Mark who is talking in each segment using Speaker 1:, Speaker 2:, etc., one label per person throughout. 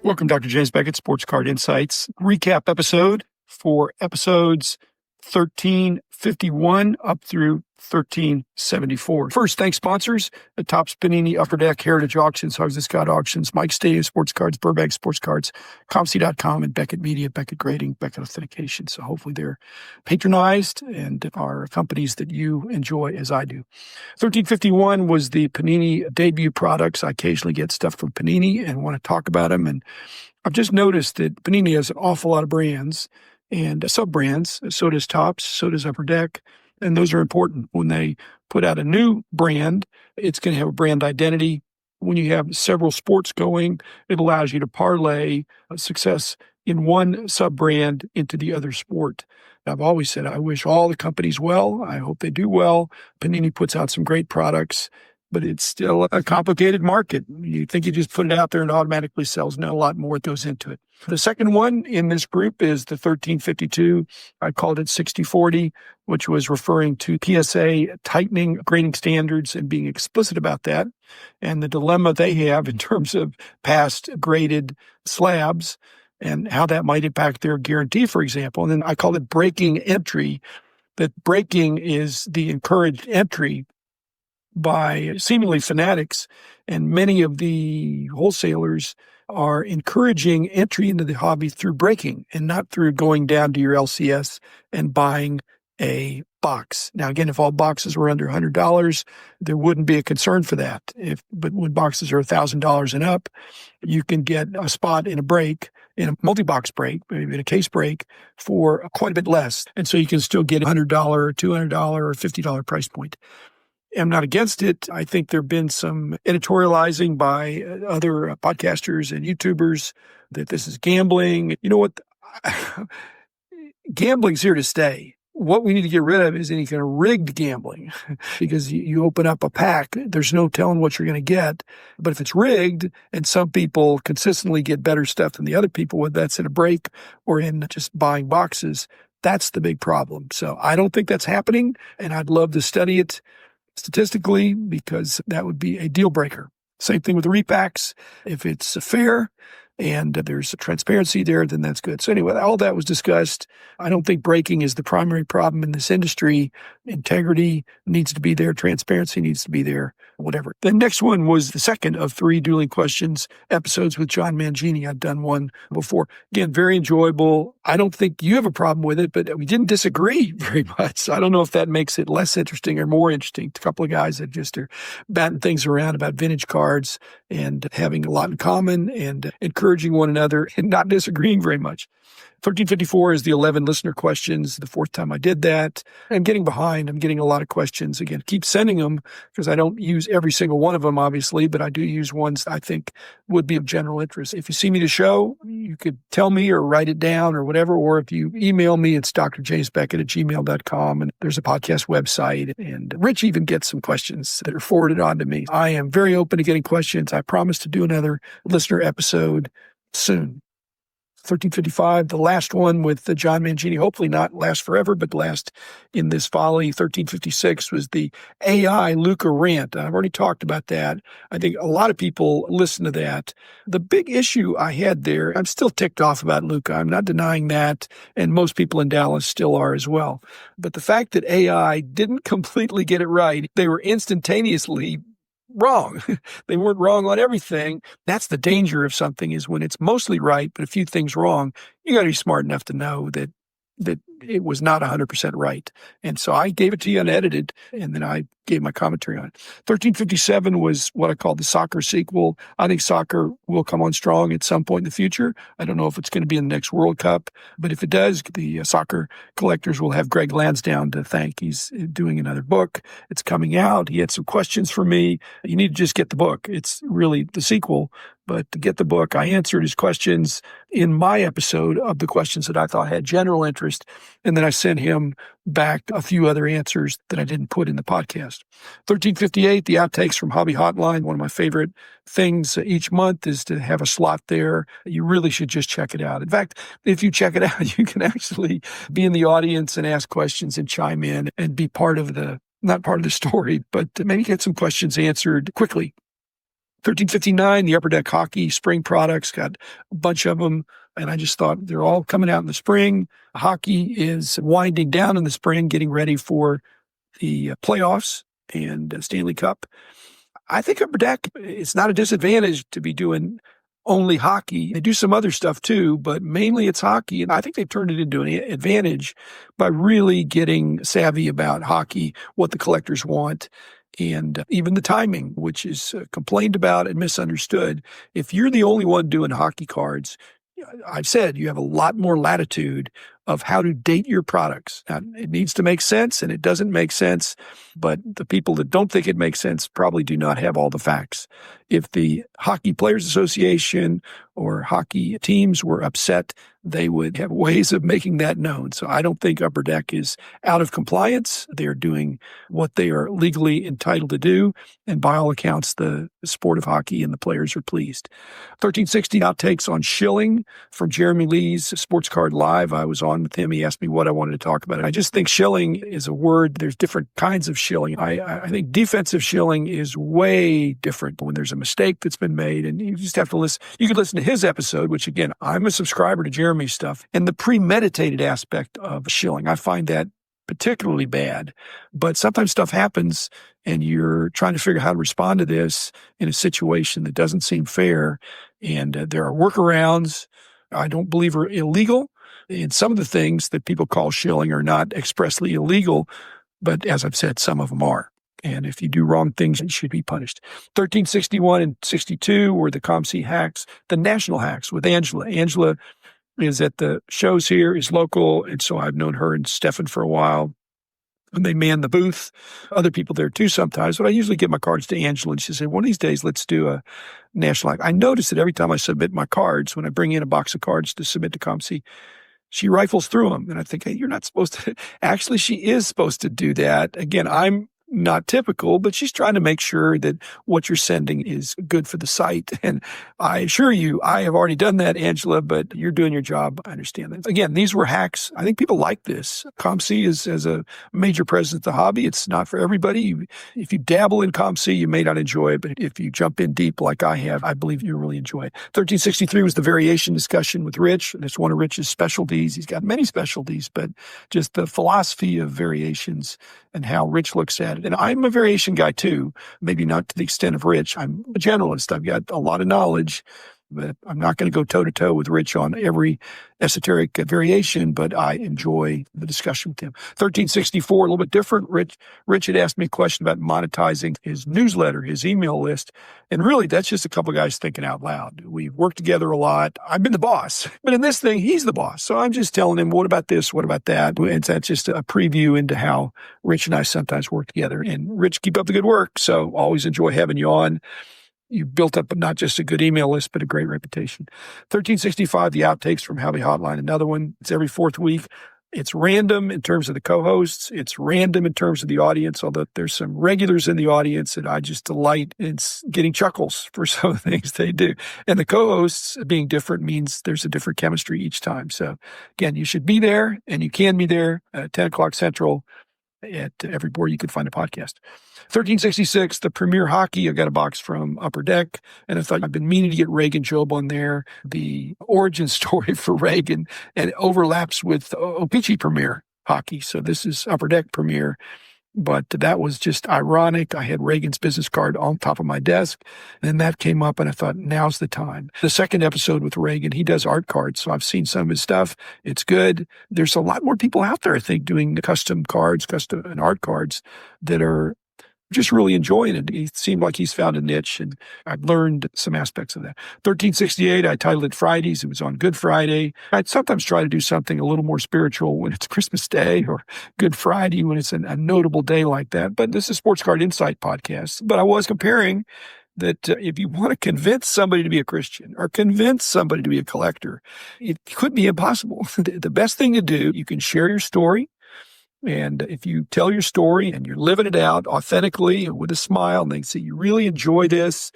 Speaker 1: Welcome, Dr. James Beckett, Sports Card Insights recap episode for episodes 1351 up through 1374. First, thanks sponsors, the Topps Panini Upper Deck, Heritage Auctions, Hugs and Scott Auctions, Mike Stadium Sports Cards, Burbank Sports Cards, COMC.com, and Beckett Media, Beckett Grading, Beckett Authentication. So hopefully they're patronized and are companies that you enjoy as I do. 1351 was the Panini debut products. I occasionally get stuff from Panini and want to talk about them. And I've just noticed that Panini has an awful lot of brands and sub-brands. So does Topps, so does Upper Deck. And those are important. When they put out a new brand, it's going to have a brand identity. When you have several sports going, it allows you to parlay success in one sub-brand into the other sport. I've always said I wish all the companies well. I hope they do well. Panini puts out some great products, but it's still a complicated market. You think you just put it out there and it automatically sells. No, a lot more goes into it. The second one in this group is the 1352. I called it 60/40, which was referring to PSA tightening grading standards and being explicit about that, and the dilemma they have in terms of past graded slabs and how that might impact their guarantee, for example. And then I called it breaking entry, that breaking is the encouraged entry by seemingly fanatics, and many of the wholesalers are encouraging entry into the hobby through breaking and not through going down to your LCS and buying a box. Now, again, if all boxes were under $100, there wouldn't be a concern for that. But when boxes are $1,000 and up, you can get a spot in a break, in a multi-box break, maybe in a case break, for quite a bit less. And so you can still get a $100 or $200 or $50 price point. I'm not against it. I think there have been some editorializing by other podcasters and YouTubers that this is gambling. You know what? Gambling's here to stay. What we need to get rid of is any kind of rigged gambling, because you open up a pack, there's no telling what you're going to get. But if it's rigged and some people consistently get better stuff than the other people, whether that's in a break or in just buying boxes, that's the big problem. So I don't think that's happening, and I'd love to study it statistically, because that would be a deal breaker. Same thing with the repacks. If it's fair and there's a transparency there, then that's good. So anyway, all that was discussed. I don't think breaking is the primary problem in this industry. Integrity needs to be there. Transparency needs to be there, whatever. The next one was the second of 3 Dueling Questions episodes with John Mangini. I'd done one before. Again, very enjoyable. I don't think you have a problem with it, but we didn't disagree very much. So I don't know if that makes it less interesting or more interesting. A couple of guys that just are batting things around about vintage cards and having a lot in common and encouraging one another and not disagreeing very much. 1354 is the 11 listener questions, the fourth time I did that. I'm getting behind. I'm getting a lot of questions. Again, keep sending them, because I don't use every single one of them, obviously, but I do use ones I think would be of general interest. If you see me at a show, you could tell me or write it down or whatever, or if you email me, it's drjamesbeckett@gmail.com, and there's a podcast website, and Rich even gets some questions that are forwarded on to me. I am very open to getting questions. I promise to do another listener episode soon. 1355, the last one with the John Mangini, hopefully not last forever, but last in this volley. 1356 was the AI Luca Rant. I've already talked about that. I think a lot of people listen to that. The big issue I had there, I'm still ticked off about Luca. I'm not denying that, and most people in Dallas still are as well. But the fact that AI didn't completely get it right, they were instantaneously wrong. They weren't wrong on everything. That's the danger of something, is when it's mostly right, but a few things wrong. You got to be smart enough to know that it was not 100% right. And so I gave it to you unedited, and then I gave my commentary on it. 1357 was what I call the soccer sequel. I think soccer will come on strong at some point in the future. I don't know if it's going to be in the next World Cup, but if it does, the soccer collectors will have Greg Lansdowne to thank. He's doing another book. It's coming out. He had some questions for me. You need to just get the book. It's really the sequel, but to get the book, I answered his questions in my episode of the questions that I thought had general interest, and then I sent him back a few other answers that I didn't put in the podcast. 1358, the outtakes from Hobby Hotline. One of my favorite things each month is to have a slot there. You really should just check it out. In fact, if you check it out, you can actually be in the audience and ask questions and chime in and be part of not part of the story, but maybe get some questions answered quickly. 1359, the Upper Deck Hockey spring products, got a bunch of them. And I just thought they're all coming out in the spring. Hockey is winding down in the spring, getting ready for the playoffs and Stanley Cup. I think Upper Deck, it's not a disadvantage to be doing only hockey. They do some other stuff too, but mainly it's hockey. And I think they've turned it into an advantage by really getting savvy about hockey, what the collectors want, and even the timing, which is complained about and misunderstood. If you're the only one doing hockey cards, I've said you have a lot more latitude of how to date your products. Now, it needs to make sense, and it doesn't make sense, but the people that don't think it makes sense probably do not have all the facts. If the Hockey Players Association or hockey teams were upset, they would have ways of making that known. So I don't think Upper Deck is out of compliance. They are doing what they are legally entitled to do, and by all accounts, the sport of hockey and the players are pleased. 1360 outtakes on Shilling from Jeremy Lee's Sports Card Live. I was on with him. He asked me what I wanted to talk about. I just think shilling is a word. There's different kinds of shilling. I think defensive shilling is way different when there's a mistake that's been made, and you just have to listen. You could listen to his episode, which again, I'm a subscriber to Jeremy's stuff, and the premeditated aspect of shilling. I find that particularly bad, but sometimes stuff happens and you're trying to figure out how to respond to this in a situation that doesn't seem fair. And there are workarounds I don't believe are illegal. And some of the things that people call shilling are not expressly illegal, but as I've said, some of them are. And if you do wrong things, you should be punished. 1361 and 62 were the COMC hacks, the national hacks with Angela. Angela is at the shows here, is local, and so I've known her and Stefan for a while. And they man the booth. Other people there too sometimes, but I usually give my cards to Angela, and she said, one of these days, let's do a national hack. I notice that every time I submit my cards, when I bring in a box of cards to submit to COMC, she rifles through them. And I think, hey, you're not supposed to. Actually, she is supposed to do that. Again, I'm not typical, but she's trying to make sure that what you're sending is good for the site. And I assure you, I have already done that, Angela, but you're doing your job. I understand that. Again, these were hacks. I think people like this. COMC is as a major presence of the hobby. It's not for everybody. If you dabble in COMC, you may not enjoy it, but if you jump in deep like I have, I believe you'll really enjoy it. 1363 was the variation discussion with Rich. That's one of Rich's specialties. He's got many specialties, but just the philosophy of variations and how Rich looks at it. And I'm a variation guy too, maybe not to the extent of Rich. I'm a generalist. I've got a lot of knowledge, but I'm not going to go toe-to-toe with Rich on every esoteric variation, but I enjoy the discussion with him. 1364, a little bit different. Rich had asked me a question about monetizing his newsletter, his email list. And really, that's just a couple of guys thinking out loud. We've worked together a lot. I've been the boss, but in this thing, he's the boss. So I'm just telling him, what about this? What about that? And that's just a preview into how Rich and I sometimes work together. And Rich, keep up the good work. So always enjoy having you on. You've built up not just a good email list, but a great reputation. 1365, the outtakes from Hobby Hotline, another one. It's every fourth week. It's random in terms of the co-hosts. It's random in terms of the audience, although there's some regulars in the audience that I just delight in getting chuckles for some of the things they do. And the co-hosts being different means there's a different chemistry each time. So again, you should be there, and you can be there at 10 o'clock Central at every board you could find a podcast. 1366, the Premier Hockey. I got a box from Upper Deck, and I thought I've been meaning to get Reagan Job on there. The origin story for Reagan, and it overlaps with O-Pee-Chee Premier Hockey. So this is Upper Deck Premier. But that was just ironic. I had Reagan's business card on top of my desk, and then that came up, and I thought, now's the time. The second episode with Reagan, he does art cards, so I've seen some of his stuff. It's good. There's a lot more people out there, I think, doing the custom cards, custom and art cards that are just really enjoying it. He seemed like he's found a niche, and I've learned some aspects of that. 1368, I titled it Fridays. It was on Good Friday. I'd sometimes try to do something a little more spiritual when it's Christmas Day or Good Friday when it's a notable day like that. But this is Sports Card Insight podcast. But I was comparing that if you want to convince somebody to be a Christian or convince somebody to be a collector, it could be impossible. The best thing to do, you can share your story. And if you tell your story and you're living it out authentically and with a smile, and they say you really enjoy this,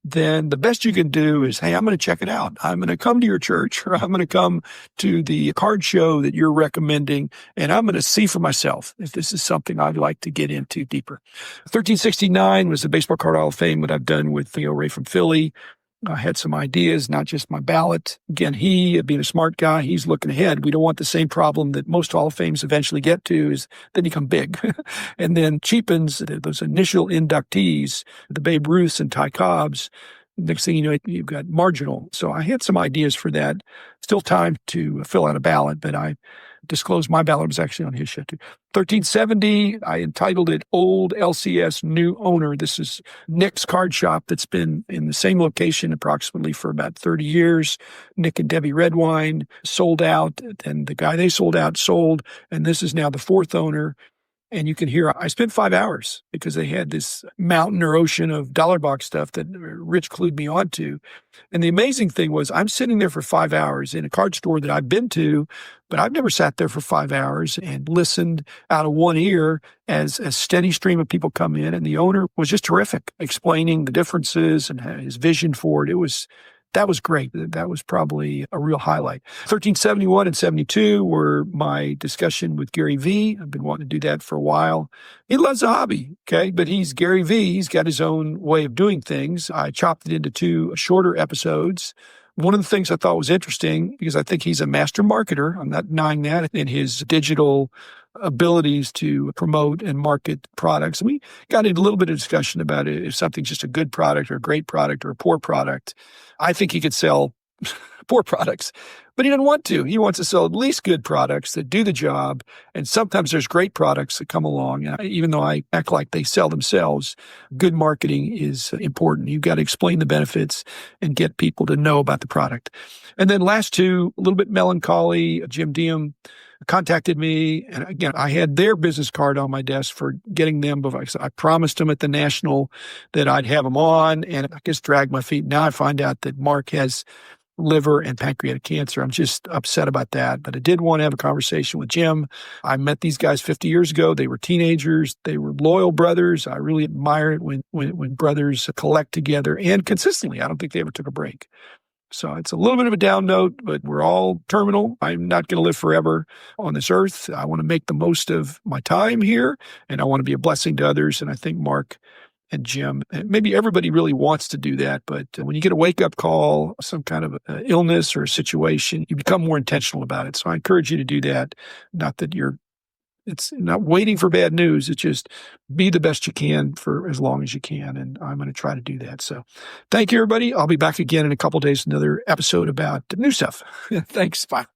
Speaker 1: then the best you can do is, hey, I'm going to check it out. I'm going to come to your church, or I'm going to come to the card show that you're recommending, and I'm going to see for myself if this is something I'd like to get into deeper. 1369 was the Baseball Card Hall of Fame that I've done with Theo Ray from Philly. I had some ideas, not just my ballot. Again, he, being a smart guy, he's looking ahead. We don't want the same problem that most Hall of Fames eventually get to, is they become big and then cheapens those initial inductees, the Babe Ruths and Ty Cobbs. Next thing you know, you've got marginal. So I had some ideas for that. Still time to fill out a ballot, but I disclosed my ballot was actually on his show too. 1370, I entitled it Old LCS New Owner. This is Nick's card shop that's been in the same location approximately for about 30 years. Nick and Debbie Redwine sold out, and the guy they sold out sold, and this is now the fourth owner. And you can hear, I spent 5 hours because they had this mountain or ocean of dollar box stuff that Rich clued me onto. And the amazing thing was, I'm sitting there for 5 hours in a card store that I've been to, but I've never sat there for 5 hours and listened out of one ear as a steady stream of people come in. And the owner was just terrific, explaining the differences and his vision for it. That was great. That was probably a real highlight. 1371 and 72 were my discussion with GaryVee. I've been wanting to do that for a while. He loves the hobby, okay? But he's GaryVee. He's got his own way of doing things. I chopped it into 2 shorter episodes. One of the things I thought was interesting, because I think he's a master marketer, I'm not denying that, in his digital abilities to promote and market products. We got into a little bit of discussion about it, if something's just a good product or a great product or a poor product. I think he could sell poor products, but he doesn't want to. He wants to sell at least good products that do the job. And sometimes there's great products that come along. And even though I act like they sell themselves, good marketing is important. You've got to explain the benefits and get people to know about the product. And then last 2, a little bit melancholy. Jim Diem contacted me. And again, I had their business card on my desk for getting them. I promised them at the National that I'd have them on, and I just dragged my feet. Now I find out that Mark has liver and pancreatic cancer. I'm just upset about that. But I did want to have a conversation with Jim. I met these guys 50 years ago. They were teenagers. They were loyal brothers. I really admire it when brothers collect together and consistently. I don't think they ever took a break. So it's a little bit of a down note, but we're all terminal. I'm not going to live forever on this earth. I want to make the most of my time here, and I want to be a blessing to others. And I think Mark and Jim, and maybe everybody really wants to do that. But when you get a wake-up call, some kind of illness or a situation, you become more intentional about it. So I encourage you to do that. Not that it's not waiting for bad news. It's just be the best you can for as long as you can. And I'm going to try to do that. So thank you, everybody. I'll be back again in a couple of days, another episode about new stuff. Thanks. Bye.